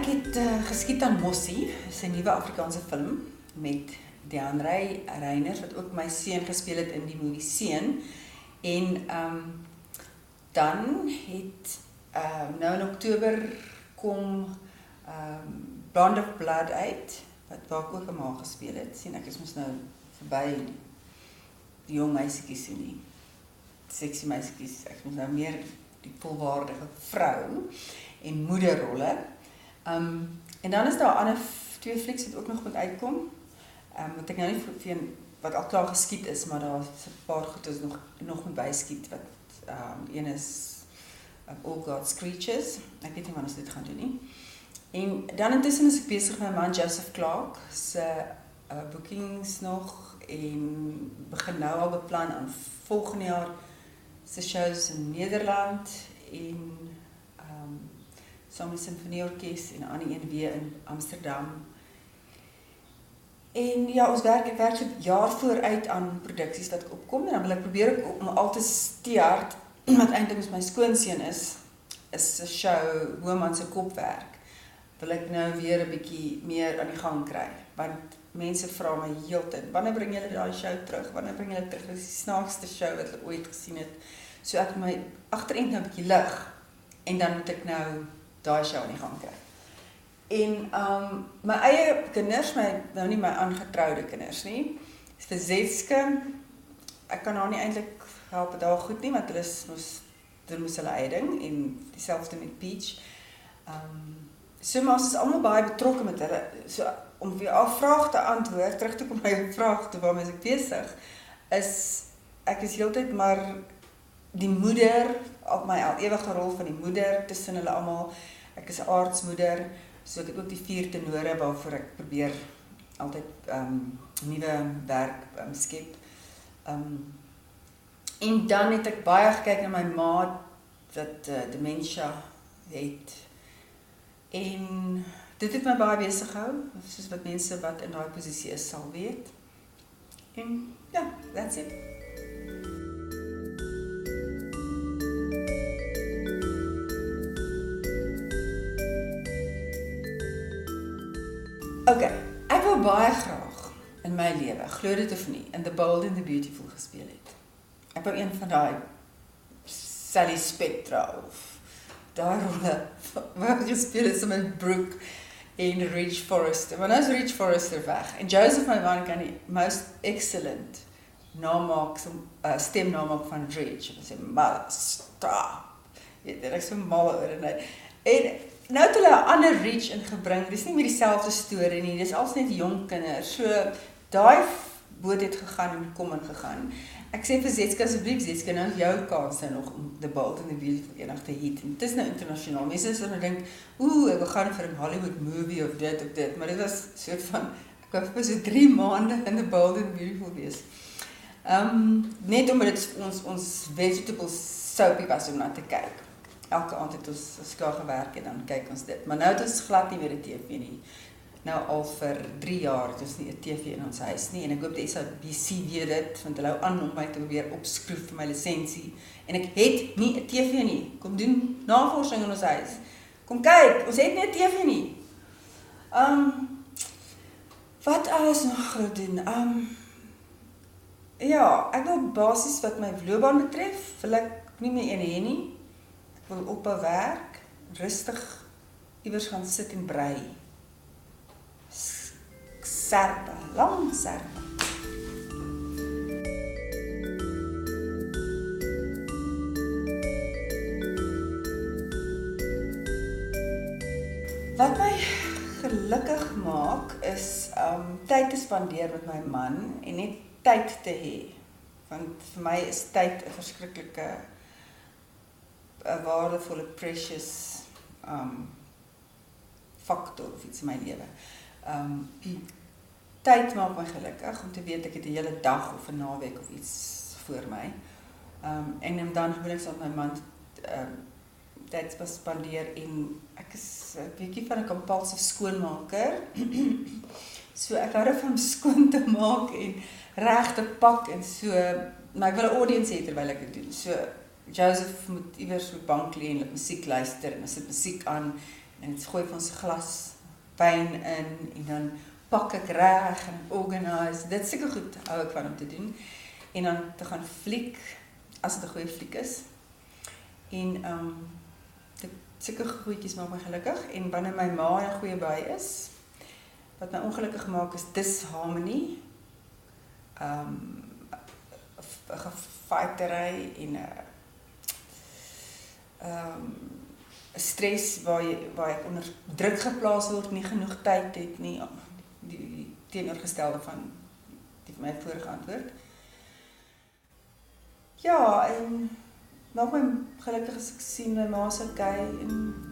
Ek het geskiet aan Mossie, is 'n nuwe Afrikaanse film met Deandre Reiners wat ook my seun gespeel het in die movie Seun. En dan het nou in Oktober kom Bond of Blood uit, waar ek ook 'n ma gespeel het. Sien, ek is mos nou verby die jong meisietjies en die sexy meisietjies. Ek is nou meer die volwaardige vrou en moederrolle. En dan is daar ander twee flieks wat ook nog moet uitkom. Wat ek nou nie vir wat al klaar geskiet is, maar daar is 'n paar goed is nog moet byskiet. Wat een is All God's Creatures. Ek weet nie wanneer ons dit gaan doen nie. En dan intussen is ek besig met my man Joseph Clark se bookings nog en begin nou al beplan aan volgende jaar se shows in Nederland en saam met die Sinfonieorkes en 'n ander een weer in Amsterdam. En ja, ons werk so jaar vooruit aan produksies wat opkom en dan wil ek probeer om al te start wat eintlik my skoonseun is 'n show Woman se kopwerk. Wil ek nou weer 'n bietjie meer aan die gang kry, want mense vra my heeltyd, wanneer bring julle daai show terug? Wanneer bring julle terug? Dit is die snaaksste show wat ek ooit gesien het. So ek my agterend nou 'n bietjie lig en dan moet ek nou daai show aan die gang kry. En my eie kinders, nou nie my aangetroude kinders nie, is vir Zetske, ek kan haar nie eintlik help daar goed nie, want hulle moes hulle eie ding, en dieselfde met Peach. So maar ons is almal baie betrokke met hulle, so om vir jou vraag te antwoord, terug te kom by jou vraag toe waarmee ek besig, ek is heeltyd maar die moeder, op my ewige rol van die moeder tussen hulle almal. Ek is 'n aardsmoeder, so ek het ook die 4 tenore waarvoor ek probeer altyd nuwe werk skep. En dan het ek baie gekyk na my ma wat dementia het. En dit het my baie besig gehou, soos wat mense wat in daai posisie is sal weet. En ja, that's it. Okay, ek wil baie graag in my lewe, glo dit of nie, in The Bold and the Beautiful gespeel het. Ek wou een van daai Sally Spectra of daai rolle wat gespeel het met Brooke en Ridge Forrester. Maar nou is Ridge Forrester weg. En Joseph, my man, kan die most excellent stemnamaak van Ridge. Hy sê, "Mother, stop." Dit is so mal oor en nou het hulle 'n ander Ridge ingebring. Dis nie meer dieselfde storie nie. Dis als net jong kinders. So daai boot het gegaan en kom en gegaan. Ek sê vir Zetske asseblief, Zetske, nou is jou kans nou nog om The Bold and the Beautiful eendag te hit. En dit is nou internasionaal. Mense sal nou dink, ek wil gaan vir 'n Hollywood movie of dit, maar dit was soort van, ek wou vir so 3 maande in The Bold and the Beautiful wees. Net omdat dit ons vegetable soapie was om na te kyk. Elke aand het ons skaar gewerk en dan kyk ons dit. Maar nou het ons glad nie weer 'n TV nie. Nou al vir 3 jaar het ons nie 'n TV in ons huis nie. En ek hoop die SABC weet dit, want hulle hou aan om my te probeer opskroef vir my lisensie. En ek het nie 'n TV nie. Kom doen navorsing in ons huis. Kom kyk, ons het nie 'n TV nie. Wat alles nog gedoen? Ja, ek wil basies wat my loopbaan betref, wil ek nie meer een hê nie. Ek wil ophou werk, rustig iewers gaan sit en brei. Serpe, lang serpe. Wat my gelukkig maak is tyd te spandeer met my man en net tyd te hê. Want vir my is tyd 'n verskriklike 'n waardevolle precious faktor of iets in my lewe. Tyd maak my gelukkig om te weet ek het 'n hele dag of 'n naweek of iets voor my. En dan wil ek saam met my man tyd spandeer en ek is 'n bietjie van 'n compulsive skoonmaker. So ek hou daarvan om skoon te maak en reg te pak en so, maar ek wil 'n audience hê terwyl ek dit doen. So Joseph moet iewers op die bank lê en musiek luister en as dit musiek aan En dit gooi van ons glas wyn in en dan pak ek reg en organise. Dit seker goed hou ek van om te doen. En dan te gaan fliek as dit 'n goeie fliek is. En dit seker goedjies maak my gelukkig en wanneer my ma 'n goeie by is, wat my ongelukkig maak is disharmonie. 'n gefightery en 'n stres waar ek onder druk geplaas word, nie genoeg tyd het nie, die teenoorgestelde van die vir my vorige antwoord. Ja, en maak my gelukkig as ek sien my ma se okay en